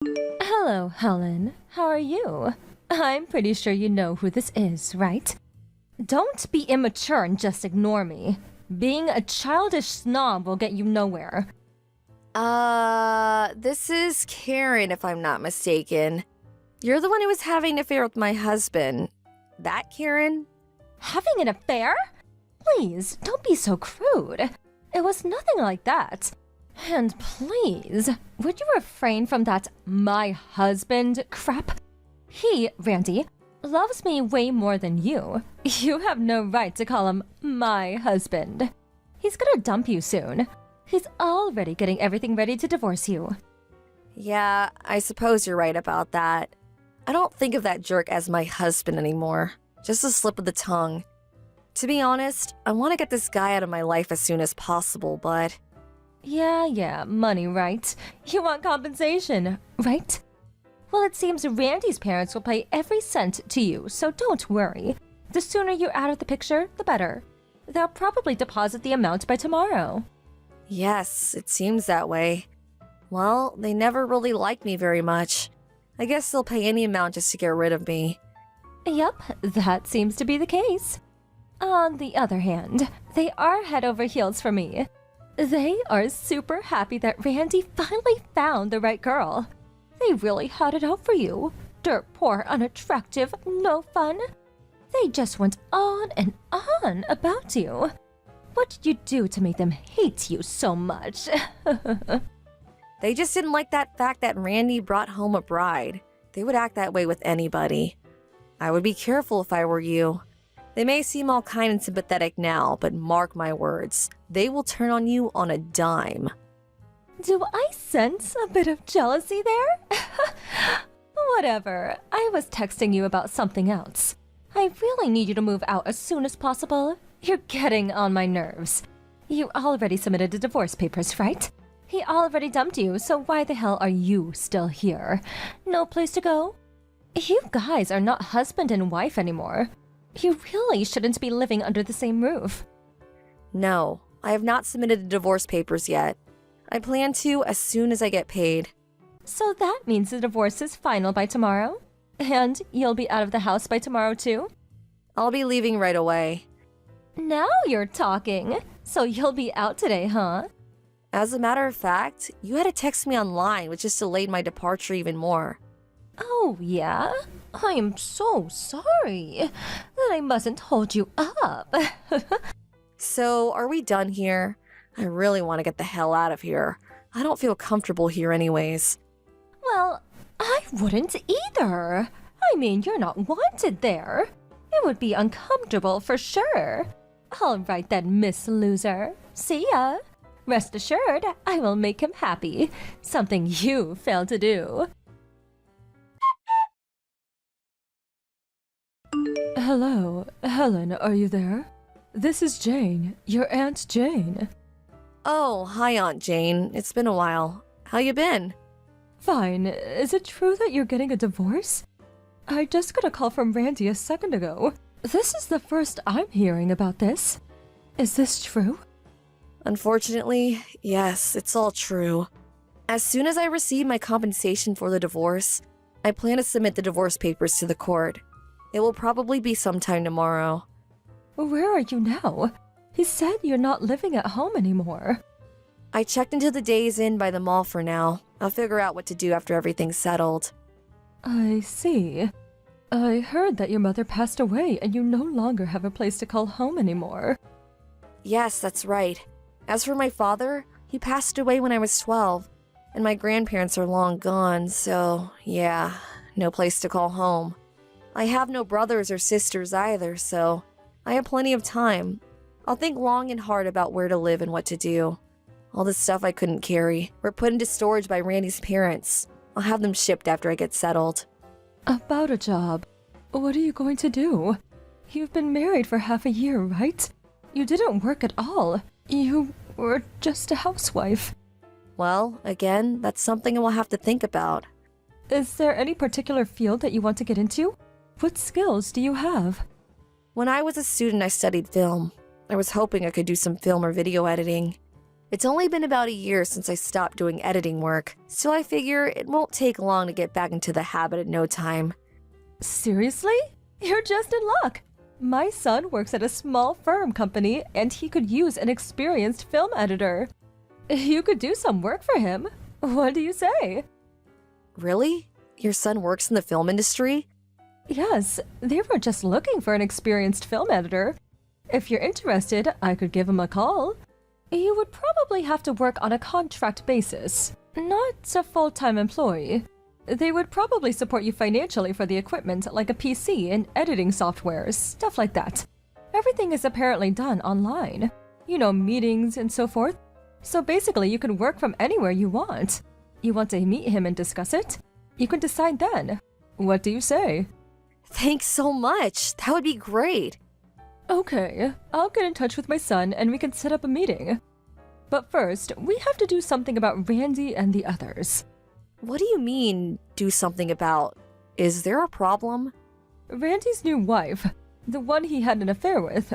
Hello, Helen. How are you? I'm pretty sure you know who this is, right? Don't be immature and just ignore me. Being a childish snob will get you nowhere. This is Karen, if I'm not mistaken. You're the one who was having an affair with my husband. That Karen? Having an affair? Please, don't be so crude. It was nothing like that. And please, would you refrain from that my husband crap? He, Randy, loves me way more than you. You have no right to call him my husband. He's gonna dump you soon. He's already getting everything ready to divorce you. Yeah, I suppose you're right about that. I don't think of that jerk as my husband anymore. Just a slip of the tongue. To be honest, I want to get this guy out of my life as soon as possible, but... Yeah, money, right? You want compensation, right? Well, it seems Randy's parents will pay every cent to you, so don't worry. The sooner you're out of the picture, the better. They'll probably deposit the amount by tomorrow. Yes, it seems that way. Well, they never really liked me very much. I guess they'll pay any amount just to get rid of me. Yep, that seems to be the case. On the other hand, they are head over heels for me. They are super happy that Randy finally found the right girl. They really had it out for you. Dirt poor, unattractive, no fun. They just went on and on about you. What did you do to make them hate you so much? They just didn't like that fact that Randy brought home a bride. They would act that way with anybody. I would be careful if I were you. They may seem all kind and sympathetic now, but mark my words, they will turn on you on a dime. Do I sense a bit of jealousy there? Whatever, I was texting you about something else. I really need you to move out as soon as possible. You're getting on my nerves. You already submitted the divorce papers, right? He already dumped you, so why the hell are you still here? No place to go? You guys are not husband and wife anymore. You really shouldn't be living under the same roof. No, I have not submitted the divorce papers yet. I plan to as soon as I get paid. So that means the divorce is final by tomorrow? And you'll be out of the house by tomorrow too? I'll be leaving right away. Now you're talking. So you'll be out today, huh? As a matter of fact, you had to text me online, which just delayed my departure even more. Oh, yeah? I am so sorry that I mustn't hold you up. So, are we done here? I really want to get the hell out of here. I don't feel comfortable here anyways. Well, I wouldn't either. I mean, you're not wanted there. It would be uncomfortable for sure. All right then, Miss Loser. See ya. Rest assured, I will make him happy. Something you failed to do. Hello, Helen, are you there? This is Jane, your Aunt Jane. Oh, hi Aunt Jane. It's been a while. How you been? Fine. Is it true that you're getting a divorce? I just got a call from Randy a second ago. This is the first I'm hearing about this. Is this true? Unfortunately, yes, it's all true. As soon as I receive my compensation for the divorce, I plan to submit the divorce papers to the court. It will probably be sometime tomorrow. Where are you now? He said you're not living at home anymore. I checked into the Days Inn by the mall for now. I'll figure out what to do after everything's settled. I see. I heard that your mother passed away and you no longer have a place to call home anymore. Yes, that's right. As for my father, he passed away when I was 12, and my grandparents are long gone, so yeah, no place to call home. I have no brothers or sisters either, so I have plenty of time. I'll think long and hard about where to live and what to do. All the stuff I couldn't carry were put into storage by Randy's parents. I'll have them shipped after I get settled. About a job. What are you going to do? You've been married for half a year, right? You didn't work at all. You were just a housewife. Well, again, that's something I will have to think about. Is there any particular field that you want to get into? What skills do you have? When I was a student, I studied film. I was hoping I could do some film or video editing. It's only been about a year since I stopped doing editing work, so I figure it won't take long to get back into the habit in no time. Seriously? You're just in luck. My son works at a small firm company and he could use an experienced film editor. You could do some work for him. What do you say? Really? Your son works in the film industry? Yes, they were just looking for an experienced film editor. If you're interested, I could give him a call. You would probably have to work on a contract basis, not a full-time employee. They would probably support you financially for the equipment like a PC and editing software, stuff like that. Everything is apparently done online. You know, meetings and so forth. So basically, you can work from anywhere you want. You want to meet him and discuss it? You can decide then. What do you say? Thanks so much. That would be great. Okay, I'll get in touch with my son and we can set up a meeting. But first, we have to do something about Randy and the others. What do you mean, do something about? Is there a problem? Randy's new wife, the one he had an affair with,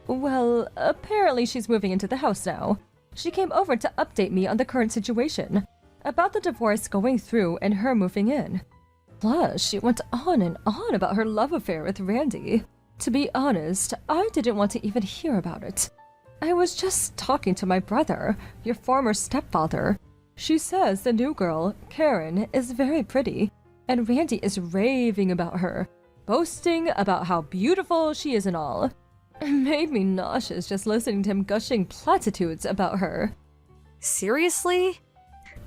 well, apparently she's moving into the house now. She came over to update me on the current situation, about the divorce going through and her moving in. Plus, she went on and on about her love affair with Randy. To be honest, I didn't want to even hear about it. I was just talking to my brother, your former stepfather. She says the new girl, Karen, is very pretty, and Randy is raving about her, boasting about how beautiful she is and all. It made me nauseous just listening to him gushing platitudes about her. Seriously?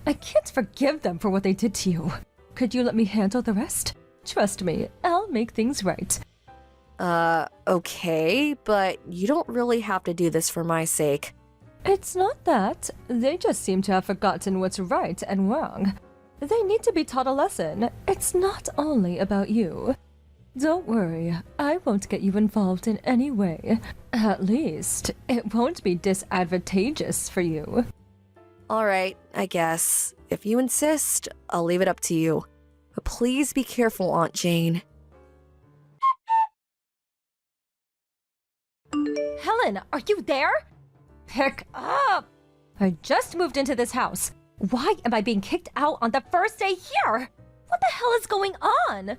I can't forgive them for what they did to you. Could you let me handle the rest? Trust me, I'll make things right. Okay, but you don't really have to do this for my sake. It's not that. They just seem to have forgotten what's right and wrong. They need to be taught a lesson. It's not only about you. Don't worry, I won't get you involved in any way. At least, it won't be disadvantageous for you. Alright, I guess. If you insist, I'll leave it up to you. But please be careful, Aunt Jane. Helen, are you there? Pick up! I just moved into this house. Why am I being kicked out on the first day here? What the hell is going on?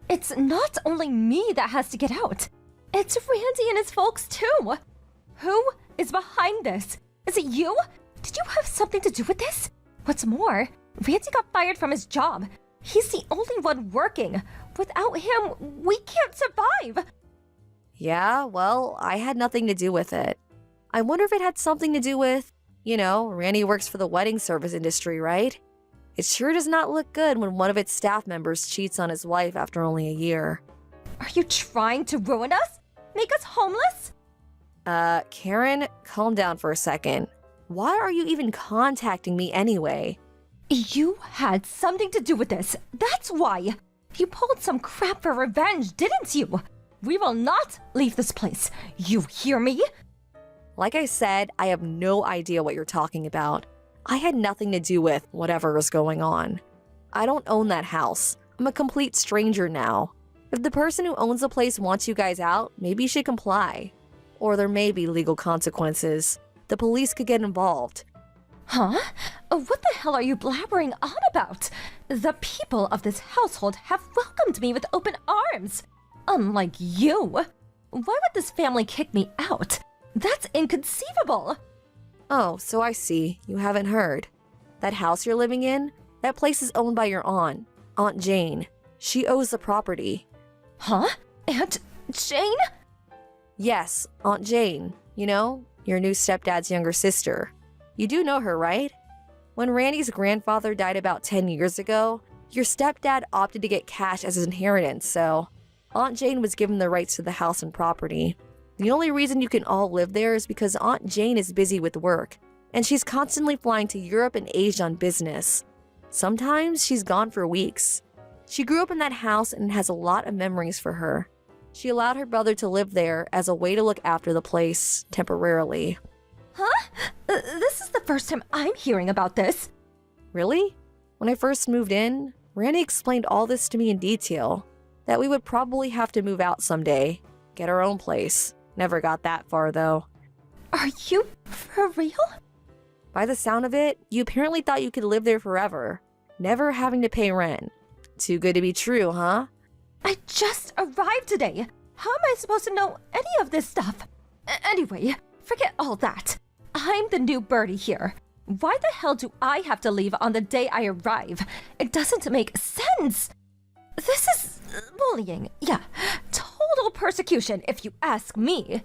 It's not only me that has to get out. It's Randy and his folks too. Who is behind this? Is it you? Did you have something to do with this? What's more, Randy got fired from his job. He's the only one working. Without him, we can't survive. Yeah, well, I had nothing to do with it. I wonder if it had something to do with, Randy works for the wedding service industry, right? It sure does not look good when one of its staff members cheats on his wife after only a year. Are you trying to ruin us? Make us homeless? Karen, calm down for a second. Why are you even contacting me anyway? You had something to do with this. That's why. You pulled some crap for revenge, didn't you? We will not leave this place. You hear me? Like I said, I have no idea what you're talking about. I had nothing to do with whatever is going on. I don't own that house. I'm a complete stranger now. If the person who owns the place wants you guys out, maybe you should comply. Or there may be legal consequences. The police could get involved. Huh? What the hell are you blabbering on about? The people of this household have welcomed me with open arms. Unlike you. Why would this family kick me out? That's inconceivable. Oh, so I see. You haven't heard. That house you're living in? That place is owned by your aunt, Aunt Jane. She owes the property. Huh? Aunt Jane? Yes, Aunt Jane. Your new stepdad's younger sister. You do know her, right? When Randy's grandfather died about 10 years ago, your stepdad opted to get cash as his inheritance, so Aunt Jane was given the rights to the house and property. The only reason you can all live there is because Aunt Jane is busy with work, and she's constantly flying to Europe and Asia on business. Sometimes she's gone for weeks. She grew up in that house and has a lot of memories for her. She allowed her brother to live there as a way to look after the place temporarily. Huh? This is the first time I'm hearing about this. Really? When I first moved in, Randy explained all this to me in detail. That we would probably have to move out someday, get our own place. Never got that far, though. Are you for real? By the sound of it, you apparently thought you could live there forever, never having to pay rent. Too good to be true, huh? I just arrived today. How am I supposed to know any of this stuff? Anyway, forget all that. I'm the new birdie here. Why the hell do I have to leave on the day I arrive? It doesn't make sense. This is bullying. Yeah, total persecution if you ask me.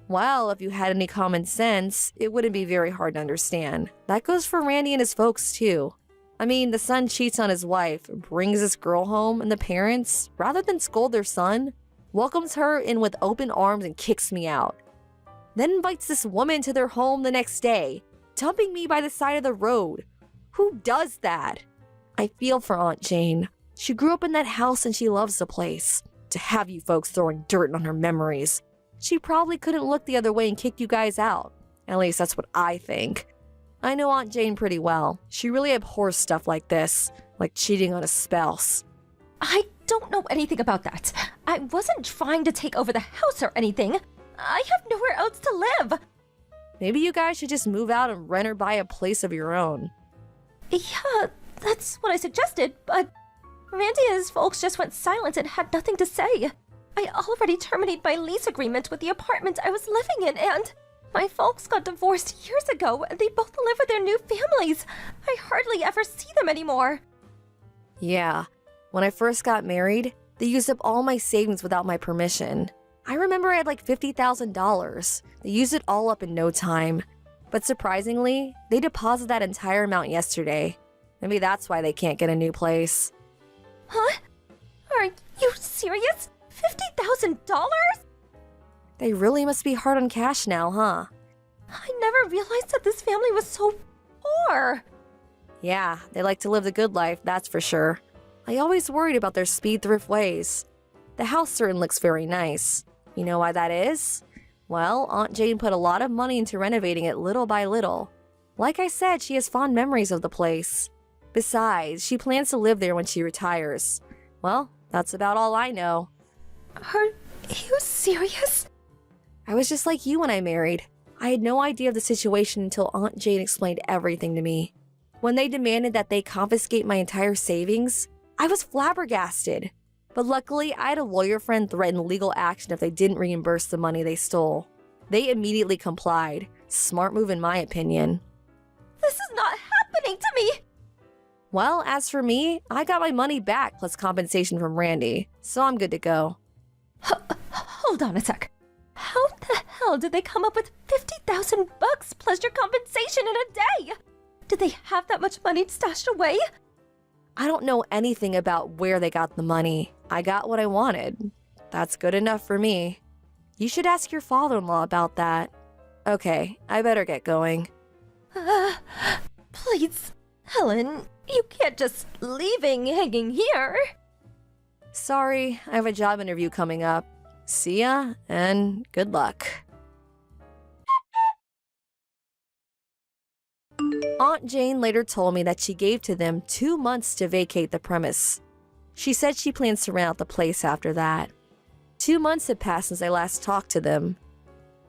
Well, if you had any common sense, it wouldn't be very hard to understand. That goes for Randy and his folks, too. I mean, the son cheats on his wife, brings this girl home, and the parents, rather than scold their son, welcomes her in with open arms and kicks me out. Then invites this woman to their home the next day, dumping me by the side of the road. Who does that? I feel for Aunt Jane. She grew up in that house and she loves the place. To have you folks throwing dirt on her memories. She probably couldn't look the other way and kick you guys out. At least that's what I think. I know Aunt Jane pretty well. She really abhors stuff like this, like cheating on a spouse. I don't know anything about that. I wasn't trying to take over the house or anything. I have nowhere else to live. Maybe you guys should just move out and rent or buy a place of your own. Yeah, that's what I suggested, but Randy and his folks just went silent and had nothing to say. I already terminated my lease agreement with the apartment I was living in, and my folks got divorced years ago, and they both live with their new families. I hardly ever see them anymore. Yeah, when I first got married, they used up all my savings without my permission. I remember I had like $50,000. They used it all up in no time. But surprisingly, they deposited that entire amount yesterday. Maybe that's why they can't get a new place. Huh? Are you serious? $50,000? They really must be hard on cash now, huh? I never realized that this family was so poor. Yeah, they like to live the good life, that's for sure. I always worried about their speed thrift ways. The house certainly looks very nice. You know why that is? Well, Aunt Jane put a lot of money into renovating it little by little. Like I said, she has fond memories of the place. Besides, she plans to live there when she retires. Well, that's about all I know. Are you serious? I was just like you when I married. I had no idea of the situation until Aunt Jane explained everything to me. When they demanded that they confiscate my entire savings, I was flabbergasted. But luckily, I had a lawyer friend threaten legal action if they didn't reimburse the money they stole. They immediately complied. Smart move in my opinion. This is not happening to me! Well, as for me, I got my money back plus compensation from Randy, so I'm good to go. Hold on a sec. How the hell did they come up with $50,000 plus your compensation in a day? Did they have that much money stashed away? I don't know anything about where they got the money. I got what I wanted. That's good enough for me. You should ask your father-in-law about that. Okay, I better get going. Please, Helen, you can't just leaving hanging here. Sorry, I have a job interview coming up. See ya, and good luck. Aunt Jane later told me that she gave to them 2 months to vacate the premise. She said she plans to rent out the place after that. 2 months had passed since I last talked to them.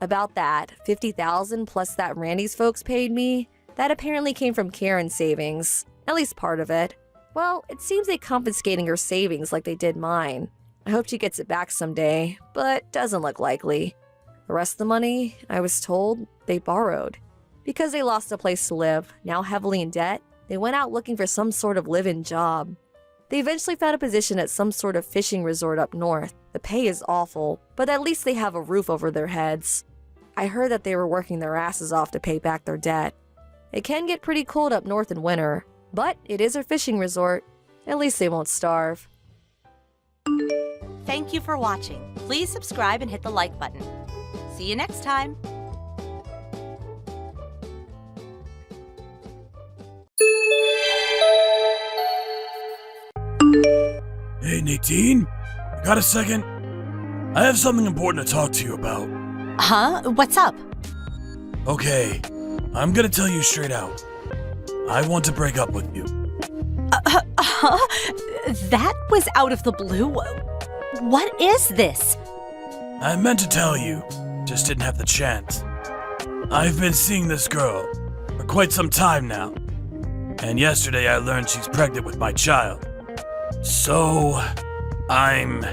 About that, $50,000 plus that Randy's folks paid me, that apparently came from Karen's savings, at least part of it. Well, it seems they confiscating her savings like they did mine. I hope she gets it back someday, but doesn't look likely. The rest of the money, I was told, they borrowed. Because they lost a place to live, now heavily in debt, they went out looking for some sort of live-in job. They eventually found a position at some sort of fishing resort up north. The pay is awful, but at least they have a roof over their heads. I heard that they were working their asses off to pay back their debt. It can get pretty cold up north in winter, but it is a fishing resort. At least they won't starve. Thank you for watching. Please subscribe and hit the like button. See you next time. Hey, Nadine? You got a second? I have something important to talk to you about. Huh? What's up? Okay, I'm gonna tell you straight out. I want to break up with you. That was out of the blue. What is this? I meant to tell you, just didn't have the chance. I've been seeing this girl. for quite some time now. And yesterday I learned she's pregnant with my child. So, I'm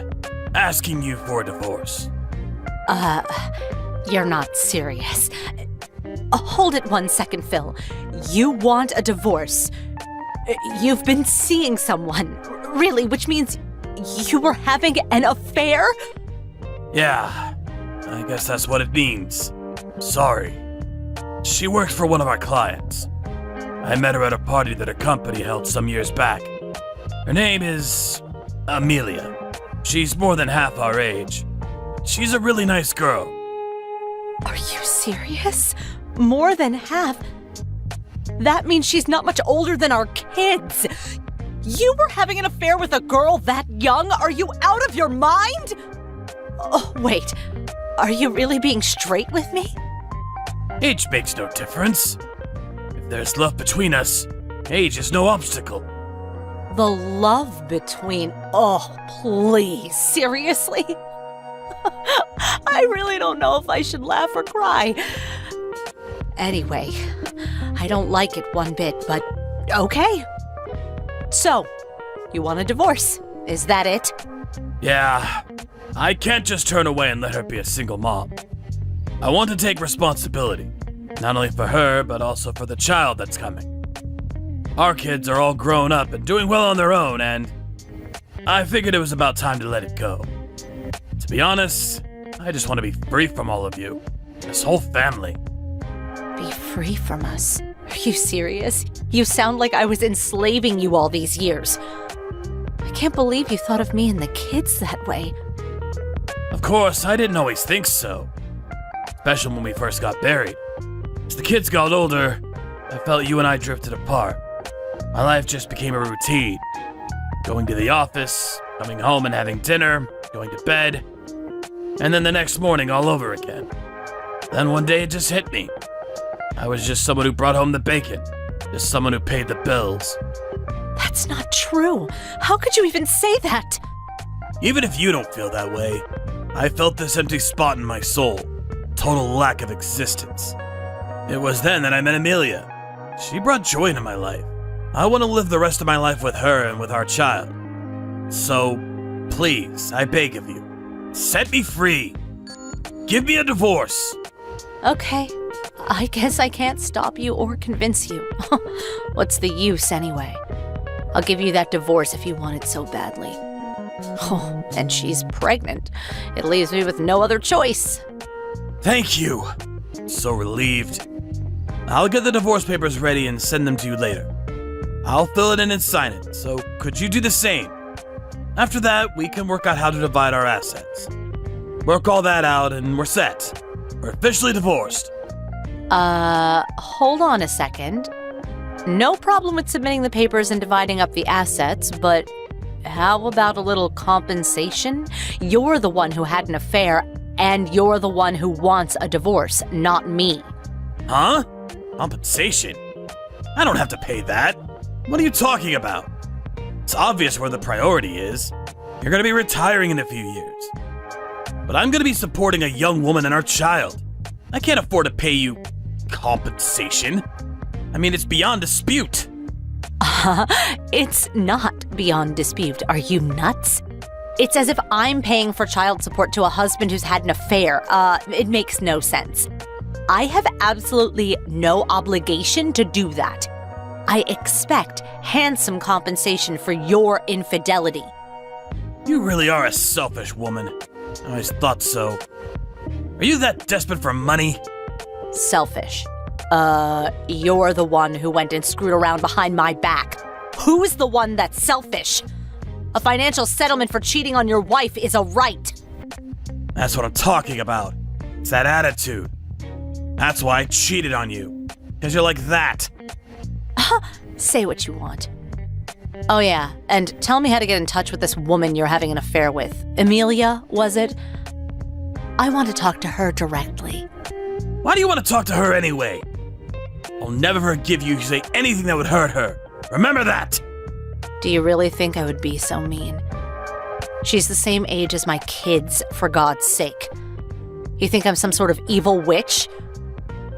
asking you for a divorce. You're not serious. Hold it 1 second, Phil. You want a divorce. You've been seeing someone, really, which means you were having an affair? Yeah, I guess that's what it means. Sorry. She works for one of our clients. I met her at a party that her company held some years back. Her name is Amelia. She's more than half our age. She's a really nice girl. Are you serious? More than half? That means she's not much older than our kids. You were having an affair with a girl that young? Are you out of your mind? Oh, wait. Are you really being straight with me? Age makes no difference. If there's love between us, age is no obstacle. The love between... Oh, please. Seriously? I really don't know if I should laugh or cry. Anyway, I don't like it one bit, but okay. So, you want a divorce? Is that it? Yeah, I can't just turn away and let her be a single mom. I want to take responsibility, not only for her, but also for the child that's coming. Our kids are all grown up and doing well on their own, and I figured it was about time to let it go. To be honest, I just want to be free from all of you, this whole family. Be free from us? Are you serious? You sound like I was enslaving you all these years. I can't believe you thought of me and the kids that way. Of course, I didn't always think so. Especially when we first got married. As the kids got older, I felt you and I drifted apart. My life just became a routine. Going to the office, coming home and having dinner, going to bed, and then the next morning all over again. Then one day it just hit me. I was just someone who brought home the bacon. Just someone who paid the bills. That's not true. How could you even say that? Even if you don't feel that way, I felt this empty spot in my soul. Total lack of existence. It was then that I met Amelia. She brought joy into my life. I want to live the rest of my life with her and with our child. So, please, I beg of you, set me free. Give me a divorce. Okay, I guess I can't stop you or convince you. What's the use anyway? I'll give you that divorce if you want it so badly. Oh, and she's pregnant. It leaves me with no other choice. Thank you. So relieved. I'll get the divorce papers ready and send them to you later. I'll fill it in and sign it, so could you do the same? After that, we can work out how to divide our assets. Work all that out and we're set. We're officially divorced. Hold on a second. No problem with submitting the papers and dividing up the assets, but how about a little compensation? You're the one who had an affair, and you're the one who wants a divorce, not me. Huh? Compensation? I don't have to pay that. What are you talking about? It's obvious where the priority is. You're gonna be retiring in a few years. But I'm gonna be supporting a young woman and our child. I can't afford to pay you compensation. I mean, it's beyond dispute. It's not beyond dispute. Are you nuts? It's as if I'm paying for child support to a husband who's had an affair. It makes no sense. I have absolutely no obligation to do that. I expect handsome compensation for your infidelity. You really are a selfish woman. I always thought so. Are you that desperate for money? Selfish. You're the one who went and screwed around behind my back. Who's the one that's selfish? A financial settlement for cheating on your wife is a right. That's what I'm talking about. It's that attitude. That's why I cheated on you. Because you're like that. Say what you want. Oh yeah, and tell me how to get in touch with this woman you're having an affair with. Amelia, was it? I want to talk to her directly. Why do you want to talk to her anyway? I'll never forgive you if you say anything that would hurt her. Remember that! Do you really think I would be so mean? She's the same age as my kids, for God's sake. You think I'm some sort of evil witch?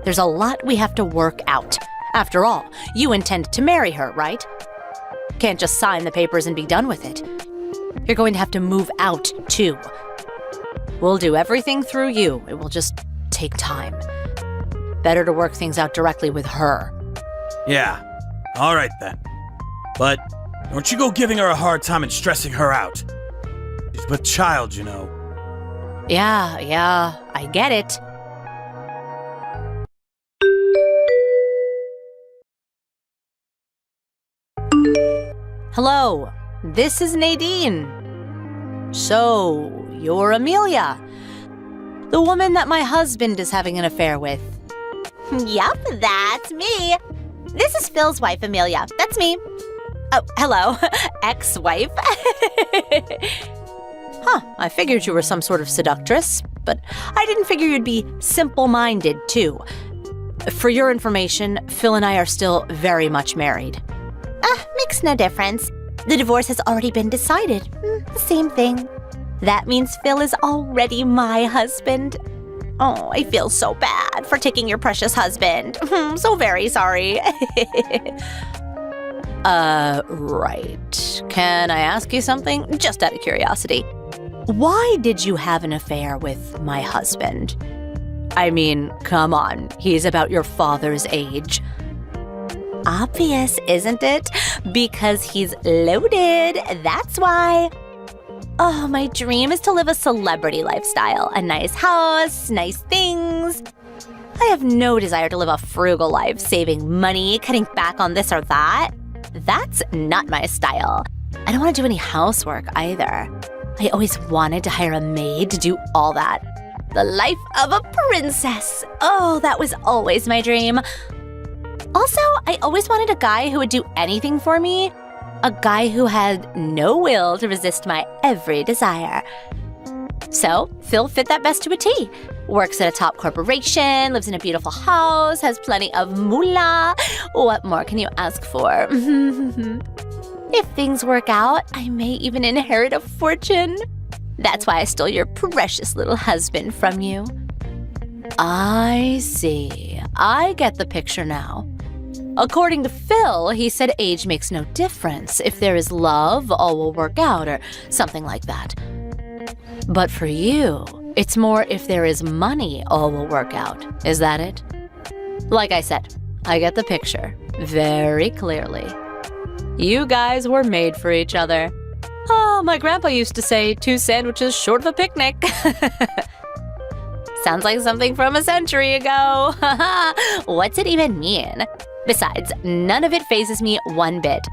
There's a lot we have to work out. After all, you intend to marry her, right? Can't just sign the papers and be done with it. You're going to have to move out, too. We'll do everything through you. It will just take time. Better to work things out directly with her. Yeah, all right then. But don't you go giving her a hard time and stressing her out. She's but child, you know. Yeah, I get it. Hello, this is Nadine. So, you're Amelia, the woman that my husband is having an affair with. Yup, that's me. This is Phil's wife, Amelia. That's me. Oh, hello, ex-wife. I figured you were some sort of seductress, but I didn't figure you'd be simple-minded, too. For your information, Phil and I are still very much married. Makes no difference. The divorce has already been decided. Same thing. That means Phil is already my husband. Oh, I feel so bad for taking your precious husband. So very sorry. Right. Can I ask you something? Just out of curiosity. Why did you have an affair with my husband? I mean, come on. He's about your father's age. Obvious, isn't it? Because he's loaded. That's why. Oh, my dream is to live a celebrity lifestyle. A nice house, nice things. I have no desire to live a frugal life, saving money, cutting back on this or that. That's not my style. I don't want to do any housework either. I always wanted to hire a maid to do all that. The life of a princess. Oh, that was always my dream. Also, I always wanted a guy who would do anything for me. A guy who had no will to resist my every desire. So, Phil fit that best to a T. Works at a top corporation, lives in a beautiful house, has plenty of moolah. What more can you ask for? If things work out, I may even inherit a fortune. That's why I stole your precious little husband from you. I see. I get the picture now. According to Phil, he said age makes no difference. If there is love, all will work out, or something like that. But for you, it's more if there is money, all will work out. Is that it? Like I said, I get the picture very clearly. You guys were made for each other. Oh, my grandpa used to say 2 sandwiches short of a picnic. Sounds like something from a century ago. What's it even mean? Besides, none of it phases me one bit.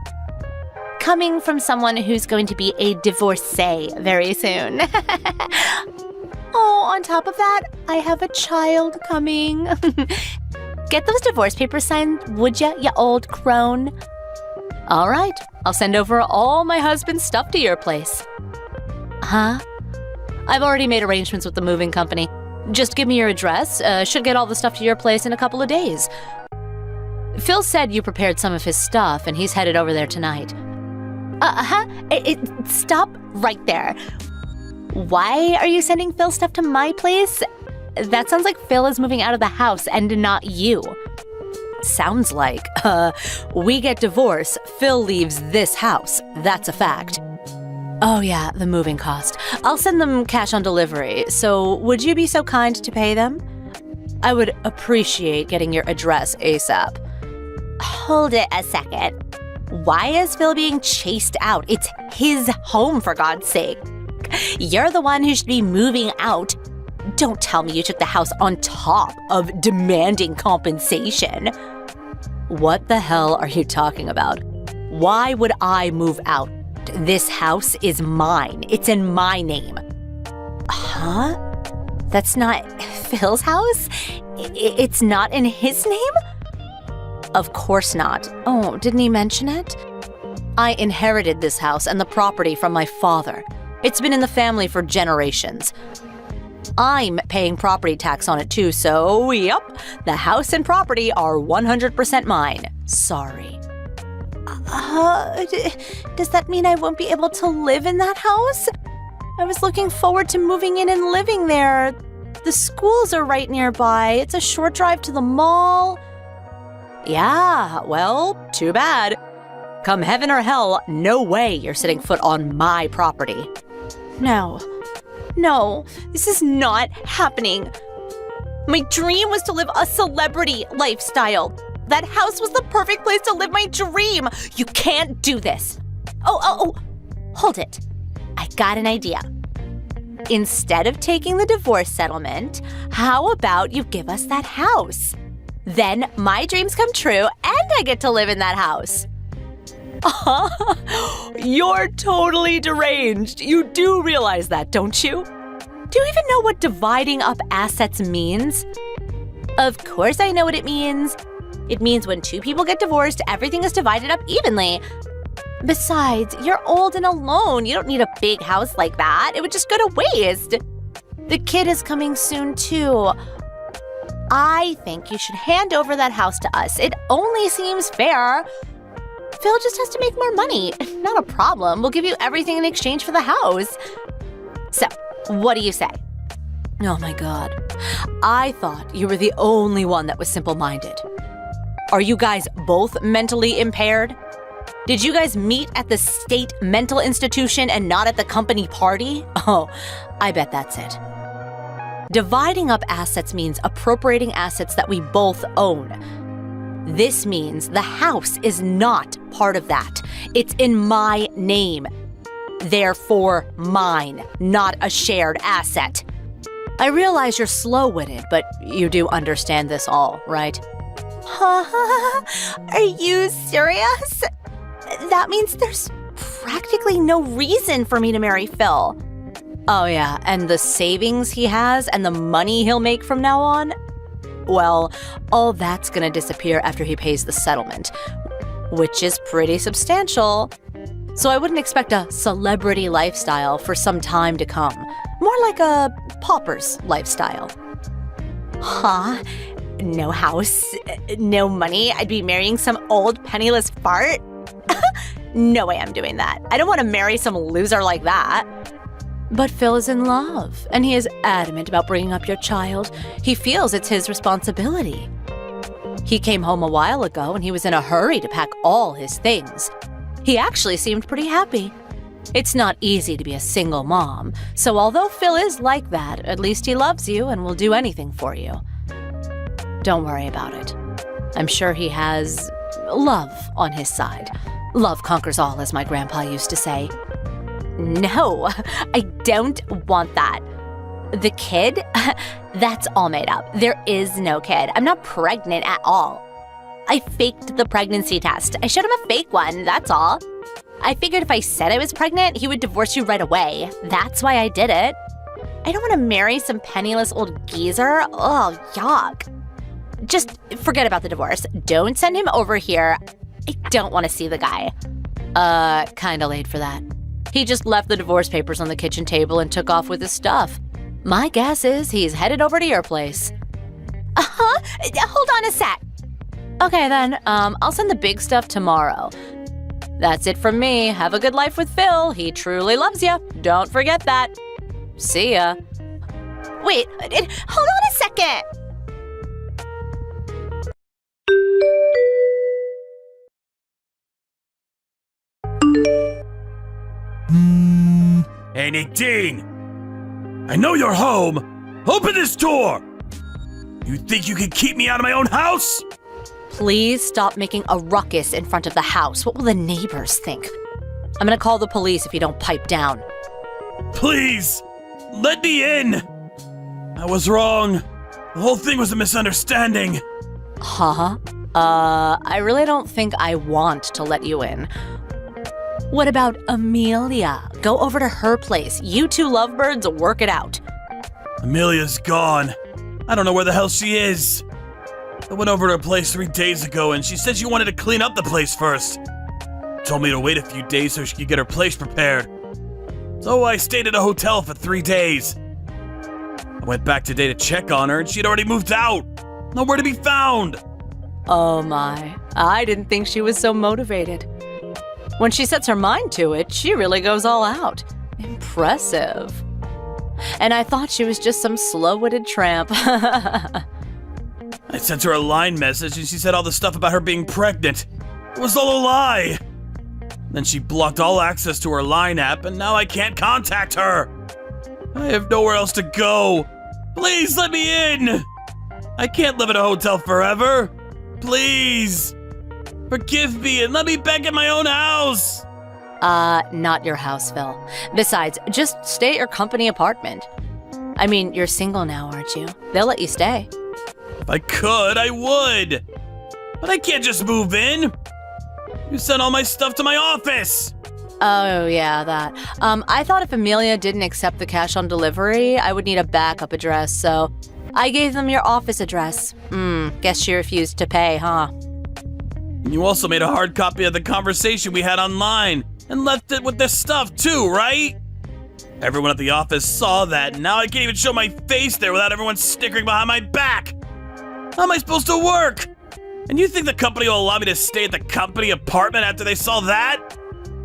Coming from someone who's going to be a divorcee very soon. Oh, on top of that, I have a child coming. Get those divorce papers signed, would ya, you old crone? All right, I'll send over all my husband's stuff to your place. Huh? I've already made arrangements with the moving company. Just give me your address. Should get all the stuff to your place in a couple of days. Phil said you prepared some of his stuff, and he's headed over there tonight. Stop right there. Why are you sending Phil's stuff to my place? That sounds like Phil is moving out of the house and not you. Sounds like, we get divorced, Phil leaves this house. That's a fact. Oh yeah, the moving cost. I'll send them cash on delivery, so would you be so kind to pay them? I would appreciate getting your address ASAP. Hold it a second. Why is Phil being chased out? It's his home, for God's sake. You're the one who should be moving out. Don't tell me you took the house on top of demanding compensation. What the hell are you talking about? Why would I move out? This house is mine. It's in my name. Huh? That's not Phil's house? It's not in his name? Of course not. Oh, didn't he mention it? I inherited this house and the property from my father. It's been in the family for generations. I'm paying property tax on it too, so yep, the house and property are 100% mine. Sorry. Does that mean I won't be able to live in that house? I was looking forward to moving in and living there. The schools are right nearby. It's a short drive to the mall. Yeah, well, too bad. Come heaven or hell, no way you're setting foot on my property. No, this is not happening. My dream was to live a celebrity lifestyle. That house was the perfect place to live my dream. You can't do this. Oh, hold it. I got an idea. Instead of taking the divorce settlement, how about you give us that house? Then my dreams come true and I get to live in that house. You're totally deranged. You do realize that, don't you? Do you even know what dividing up assets means? Of course I know what it means. It means when two people get divorced, everything is divided up evenly. Besides, you're old and alone. You don't need a big house like that. It would just go to waste. The kid is coming soon, too. I think you should hand over that house to us. It only seems fair. Phil just has to make more money. Not a problem. We'll give you everything in exchange for the house. So, what do you say? Oh my God. I thought you were the only one that was simple-minded. Are you guys both mentally impaired? Did you guys meet at the state mental institution and not at the company party? Oh, I bet that's it. Dividing up assets means appropriating assets that we both own. This means the house is not part of that. It's in my name. Therefore, mine, not a shared asset. I realize you're slow-witted, but you do understand this all, right? Are you serious? That means there's practically no reason for me to marry Phil. Oh yeah, and the savings he has and the money he'll make from now on? Well, all that's gonna disappear after he pays the settlement, which is pretty substantial. So I wouldn't expect a celebrity lifestyle for some time to come. More like a pauper's lifestyle. Huh? No house, no money. I'd be marrying some old penniless fart? No way I'm doing that. I don't want to marry some loser like that. But Phil is in love, and he is adamant about bringing up your child. He feels it's his responsibility. He came home a while ago, and he was in a hurry to pack all his things. He actually seemed pretty happy. It's not easy to be a single mom, so although Phil is like that, at least he loves you and will do anything for you. Don't worry about it. I'm sure he has love on his side. Love conquers all, as my grandpa used to say. No, I don't want that. The kid? That's all made up. There is no kid. I'm not pregnant at all. I faked the pregnancy test. I showed him a fake one, that's all. I figured if I said I was pregnant, he would divorce you right away. That's why I did it. I don't want to marry some penniless old geezer. Oh, yuck. Just forget about the divorce. Don't send him over here. I don't want to see the guy. Kinda late for that. He just left the divorce papers on the kitchen table and took off with his stuff. My guess is he's headed over to your place. Hold on a sec. Okay then, I'll send the big stuff tomorrow. That's it from me. Have a good life with Phil. He truly loves you. Don't forget that. See ya. Wait, hold on a second. Hey, Nadine! I know you're home! Open this door! You think you can keep me out of my own house? Please stop making a ruckus in front of the house. What will the neighbors think? I'm gonna call the police if you don't pipe down. Please! Let me in! I was wrong. The whole thing was a misunderstanding. Huh? I really don't think I want to let you in. What about Amelia? Go over to her place. You two lovebirds work it out. Amelia's gone. I don't know where the hell she is. I went over to her place 3 days ago and she said she wanted to clean up the place first. Told me to wait a few days so she could get her place prepared. So I stayed at a hotel for 3 days. I went back today to check on her and she'd already moved out. Nowhere to be found. Oh my, I didn't think she was so motivated. When she sets her mind to it, she really goes all out. Impressive. And I thought she was just some slow-witted tramp. I sent her a line message and she said all the stuff about her being pregnant. It was all a lie. Then she blocked all access to her Line app and now I can't contact her. I have nowhere else to go. Please let me in. I can't live in a hotel forever. Please. Forgive me and let me back in my own house. Not your house, Phil. Besides, just stay at your company apartment. I mean, you're single now, aren't you? They'll let you stay. If I could, I would. But I can't just move in. You sent all my stuff to my office. Oh, yeah, that. I thought if Amelia didn't accept the cash on delivery, I would need a backup address, so I gave them your office address. Guess she refused to pay, huh? You also made a hard copy of the conversation we had online and left it with this stuff too, right? Everyone at the office saw that, and now I can't even show my face there without everyone snickering behind my back. How am I supposed to work? And you think the company will allow me to stay at the company apartment after they saw that?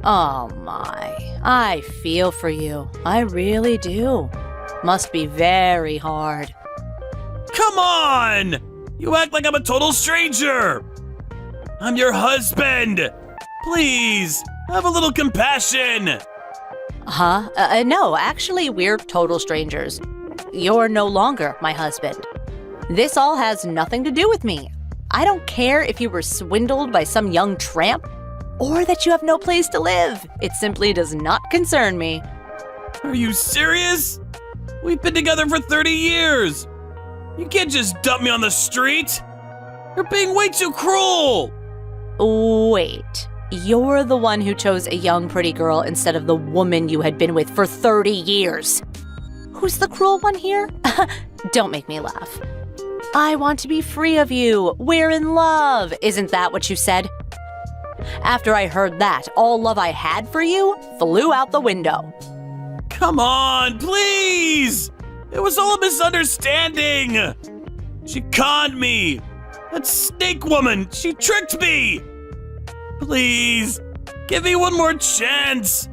Oh my, I feel for you. I really do. Must be very hard. Come on! You act like I'm a total stranger. I'm your husband. Please, have a little compassion. Huh? No, actually, we're total strangers. You're no longer my husband. This all has nothing to do with me. I don't care if you were swindled by some young tramp or that you have no place to live. It simply does not concern me. Are you serious? We've been together for 30 years. You can't just dump me on the street. You're being way too cruel. Wait, you're the one who chose a young, pretty girl instead of the woman you had been with for 30 years. Who's the cruel one here? Don't make me laugh. I want to be free of you. We're in love. Isn't that what you said? After I heard that, all love I had for you flew out the window. Come on, please! It was all a misunderstanding! She conned me! That snake woman, she tricked me! Please, give me one more chance!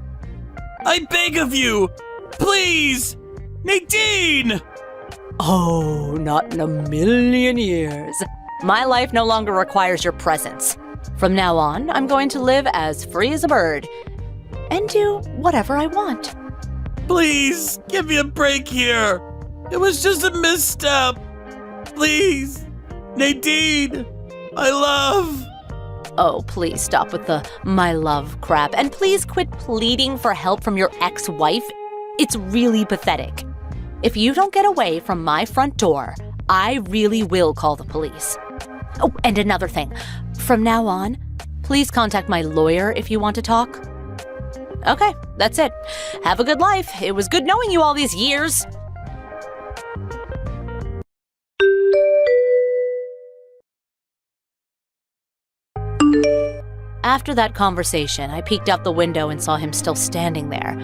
I beg of you! Please! Nadine! Oh, not in a million years. My life no longer requires your presence. From now on, I'm going to live as free as a bird and do whatever I want. Please, give me a break here. It was just a misstep. Please, Nadine, my love. Oh, please stop with the my love crap, and please quit pleading for help from your ex-wife. It's really pathetic. If you don't get away from my front door, I really will call the police. Oh, and another thing. From now on, please contact my lawyer if you want to talk. Okay, that's it. Have a good life. It was good knowing you all these years. After that conversation, I peeked out the window and saw him still standing there,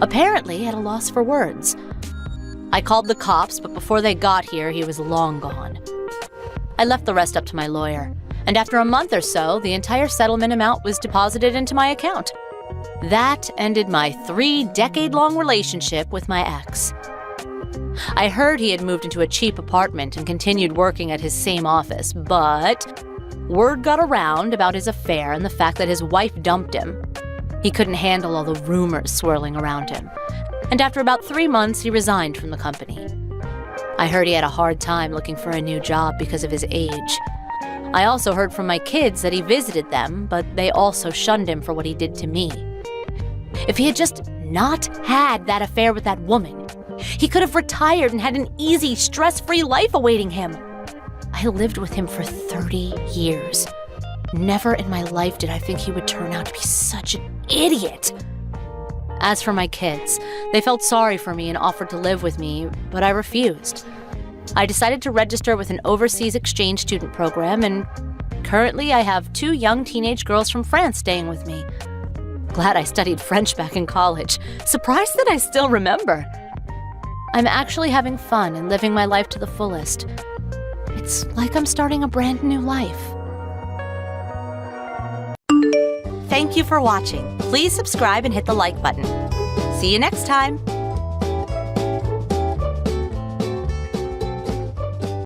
apparently at a loss for words. I called the cops, but before they got here, he was long gone. I left the rest up to my lawyer, and after a month or so, the entire settlement amount was deposited into my account. That ended my 3-decade-long relationship with my ex. I heard he had moved into a cheap apartment and continued working at his same office, but word got around about his affair and the fact that his wife dumped him. He couldn't handle all the rumors swirling around him, and after about 3 months, he resigned from the company. I heard he had a hard time looking for a new job because of his age. I also heard from my kids that he visited them, but they also shunned him for what he did to me. If he had just not had that affair with that woman, he could have retired and had an easy, stress-free life awaiting him. I lived with him for 30 years. Never in my life did I think he would turn out to be such an idiot. As for my kids, they felt sorry for me and offered to live with me, but I refused. I decided to register with an overseas exchange student program, and currently I have 2 young teenage girls from France staying with me. Glad I studied French back in college. Surprised that I still remember. I'm actually having fun and living my life to the fullest. It's like I'm starting a brand new life. Thank you for watching. Please subscribe and hit the like button. See you next time.